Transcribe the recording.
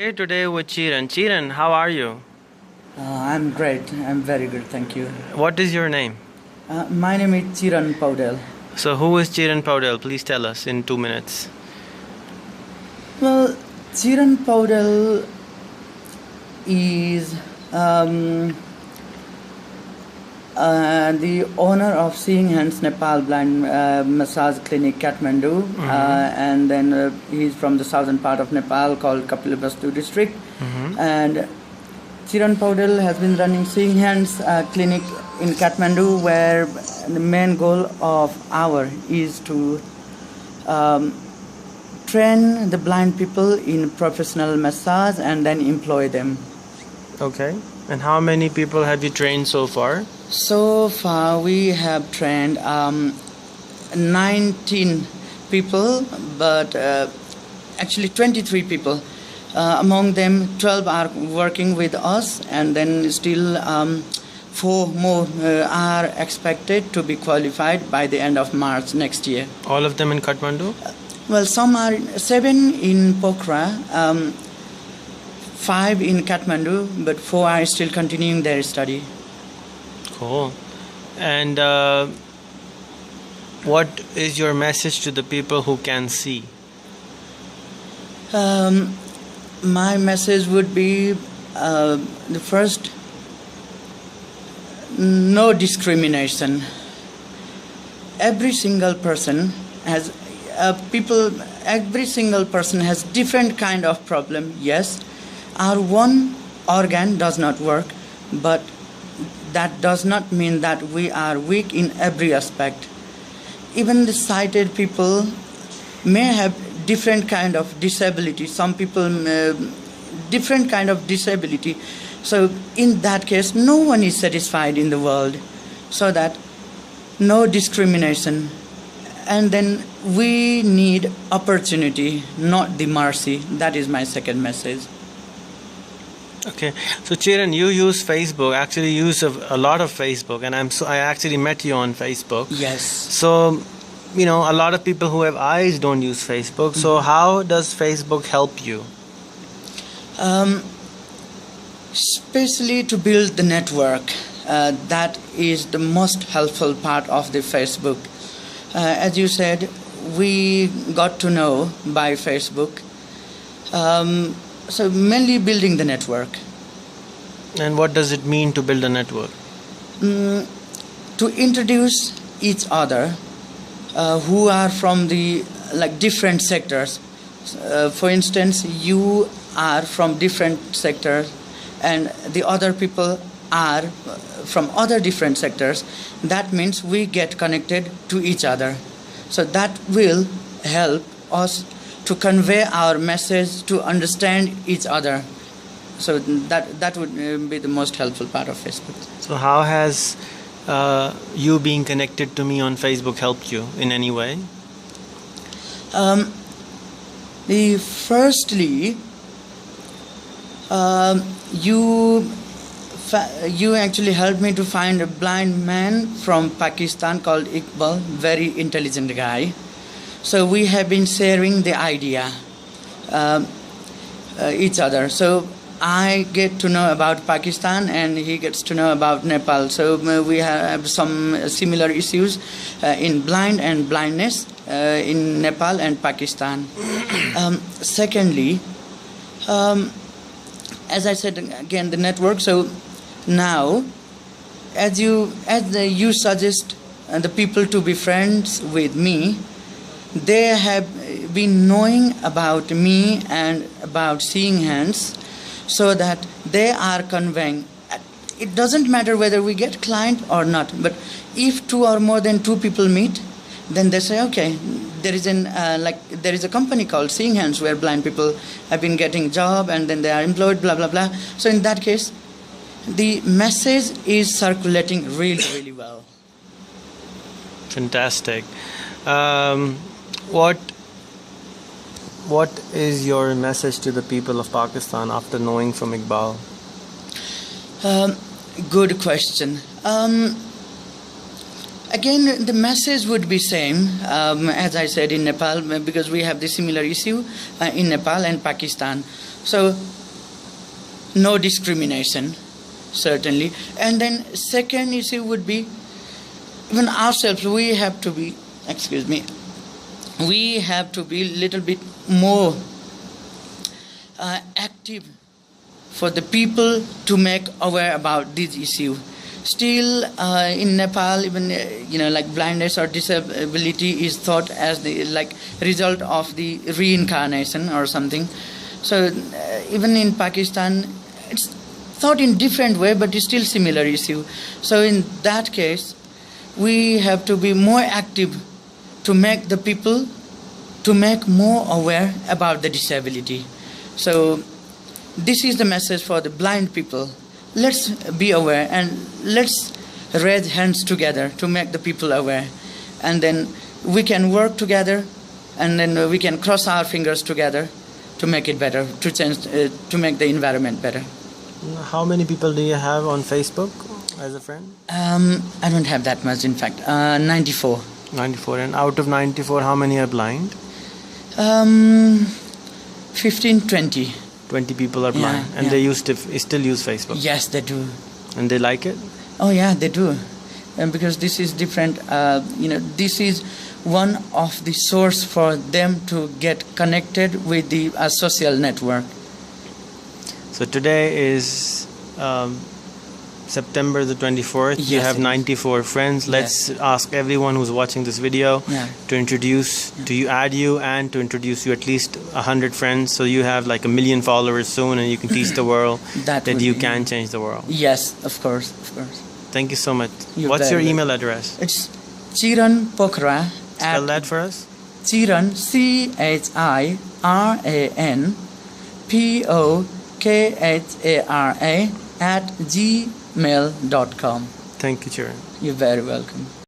Here today with Chiran. Chiran, how are you? I'm great. I'm very good, thank you. What is your name? My name is Chiran Paudel. So, who is Chiran Paudel? Please tell us in 2 minutes. Well, Chiran Paudel is the owner of Seeing Hands Nepal Blind Massage Clinic, Kathmandu, and then he's from the southern part of Nepal called Kapilavastu district. And Chiran Paudel has been running Seeing Hands Clinic in Kathmandu, where the main goal of our is to train the blind people in professional massage and then employ them. Okay. And how many people have you trained so far? So far, we have trained 19 people, but actually 23 people. Among them, 12 are working with us, and then still 4 more are expected to be qualified by the end of March next year. All of them in Kathmandu? Well, some are 7 in Pokhara, 5 in Kathmandu, but 4 are still continuing their study. Cool. And what is your message to the people who can see? My message would be the first, no discrimination. Every single person has every single person has different kind of problem. Yes, our one organ does not work, but that does not mean that we are weak in every aspect. Even the sighted people may have different kind of disability. Some people different kind of disability. So in that case, no one is satisfied in the world. So that no discrimination. And then we need opportunity, not the mercy. That is my second message. Okay, so Chiran, you use Facebook. Actually, you use a lot of Facebook, and I actually met you on Facebook. Yes. So, a lot of people who have eyes don't use Facebook. So, how does Facebook help you? Especially to build the network. That is the most helpful part of the Facebook. As you said, we got to know by Facebook. So mainly building the network. And what does it mean to build a network? To introduce each other who are from the different sectors. For instance, you are from different sectors and the other people are from other different sectors. That means we get connected to each other. So that will help us to convey our message, to understand each other. So that would be the most helpful part of Facebook. So how has you being connected to me on Facebook helped you in any way? Firstly, you actually helped me to find a blind man from Pakistan called Iqbal, very intelligent guy. So we have been sharing the idea each other. So I get to know about Pakistan and he gets to know about Nepal. So we have some similar issues in blind and blindness in Nepal and Pakistan. Secondly, as I said again, the network. So now, as you suggest the people to be friends with me, they have been knowing about me and about Seeing Hands, so that they are conveying. It doesn't matter whether we get client or not, but if 2 or more than 2 people meet, then they say, okay, there is a company called Seeing Hands where blind people have been getting job and then they are employed, blah blah blah. So in that case, the message is circulating really, really well. Fantastic. What is your message to the people of Pakistan after knowing from Iqbal? Good question. Again, the message would be same, as I said, in Nepal, because we have the similar issue in Nepal and Pakistan. So no discrimination, certainly. And then second issue would be, even ourselves, we have to be, we have to be little bit more active for the people to make aware about this issue. Still, in Nepal, even like blindness or disability is thought as the result of the reincarnation or something. So even in Pakistan, it's thought in different way, but it's still similar issue. So in that case, we have to be more active to make the people to make more aware about the disability. So this is the message for the blind people. Let's be aware and let's raise hands together to make the people aware, and then we can work together, and then we can cross our fingers together to make it better, to change, to make the environment better. How many people do you have on Facebook as a friend? I don't have that much, in fact. 94. 94. And out of 94, how many are blind? 15, 20. 20 people are blind, and they still use Facebook. Yes, they do. And they like it? Oh yeah, they do. And because this is different, this is one of the source for them to get connected with the social network. So today is September the 24th. Yes, you have 94 friends. Let's ask everyone who's watching this video to add you and to introduce you at least 100 friends, so you have like 1 million followers soon, and you can teach the world that you can change the world. Yes, of course. Thank you so much. What's your email address? It's Chiran Pokhara. Spell that for us. Chiran, CHIRAN POKHARA @gmail.com. Thank you, Chiran. You're very welcome.